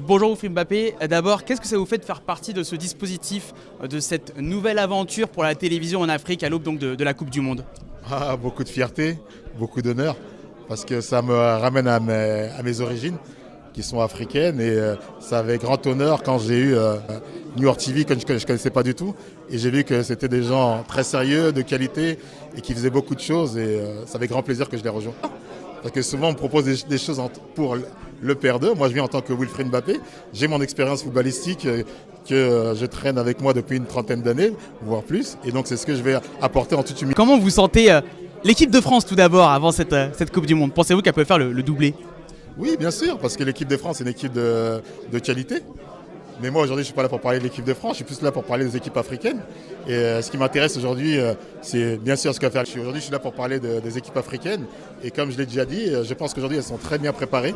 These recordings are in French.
Bonjour Wilfried Mbappé, d'abord qu'est-ce que ça vous fait de faire partie de ce dispositif, de cette nouvelle aventure pour la télévision en Afrique à l'aube donc de la Coupe du Monde? Beaucoup de fierté, beaucoup d'honneur, parce que ça me ramène à mes origines, qui sont africaines, et ça avait grand honneur quand j'ai eu New York TV, que je ne connaissais pas du tout, et j'ai vu que c'était des gens très sérieux, de qualité, et qui faisaient beaucoup de choses, et ça avait grand plaisir que je les rejoins. Parce que souvent on me propose des choses pour le père d'eux. Moi je viens en tant que Wilfried Mbappé, j'ai mon expérience footballistique que je traîne avec moi depuis une trentaine d'années, voire plus, et donc c'est ce que je vais apporter en toute humilité. Comment vous sentez l'équipe de France tout d'abord avant cette Coupe du Monde? Pensez-vous qu'elle peut faire le doublé? Oui, bien sûr, parce que l'équipe de France est une équipe de qualité. Mais moi aujourd'hui je ne suis pas là pour parler de l'équipe de France, je suis plus là pour parler des équipes africaines. Et ce qui m'intéresse aujourd'hui, c'est bien sûr ce qu'a fait. Aujourd'hui je suis là pour parler des équipes africaines. Et comme je l'ai déjà dit, je pense qu'aujourd'hui elles sont très bien préparées.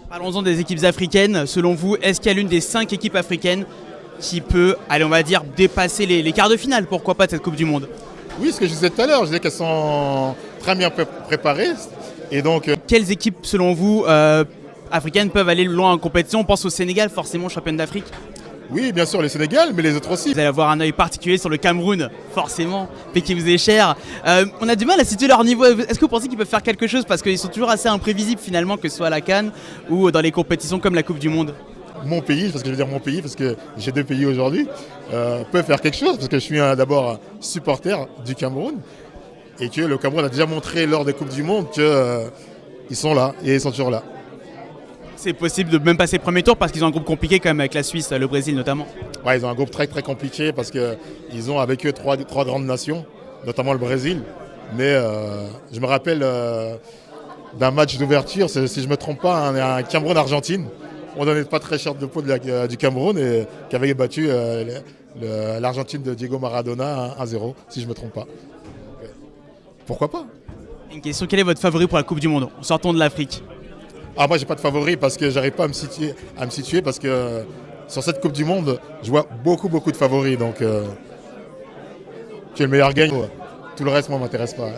Parlons-en des équipes africaines. Selon vous, est-ce qu'il y a l'une des 5 équipes africaines qui peut, allez, on va dire, dépasser les quarts de finale, pourquoi pas, de cette Coupe du Monde? Oui, ce que je disais tout à l'heure, je disais qu'elles sont très bien préparées. Et donc, quelles équipes, selon vous, africaines peuvent aller loin en compétition? On pense au Sénégal, forcément, championne d'Afrique. Oui, bien sûr, le Sénégal, mais les autres aussi. Vous allez avoir un œil particulier sur le Cameroun, forcément, pays qui vous est cher. On a du mal à situer leur niveau. Est-ce que vous pensez qu'ils peuvent faire quelque chose? Parce qu'ils sont toujours assez imprévisibles, finalement, que ce soit à la CAN ou dans les compétitions comme la Coupe du Monde. Mon pays, parce que je veux dire mon pays, parce que j'ai 2 pays aujourd'hui, peut faire quelque chose, parce que je suis d'abord supporter du Cameroun, et que le Cameroun a déjà montré lors des Coupes du Monde qu'ils sont là, et ils sont toujours là. C'est possible de même passer le premier tour parce qu'ils ont un groupe compliqué quand même avec la Suisse, le Brésil notamment. Ouais, ils ont un groupe très très compliqué parce qu'ils ont avec eux trois grandes nations, notamment le Brésil. Mais je me rappelle d'un match d'ouverture, si je ne me trompe pas, un Cameroun-Argentine. On donnait pas très cher de peau du Cameroun et qui avait battu l'Argentine de Diego Maradona 1-0, si je ne me trompe pas. Pourquoi pas? Une question, quel est votre favori pour la Coupe du Monde? Sortons de l'Afrique. Moi j'ai pas de favori parce que j'arrive pas à me situer parce que sur cette Coupe du Monde, je vois beaucoup de favoris, donc que le meilleur gagne. Tout le reste moi m'intéresse pas.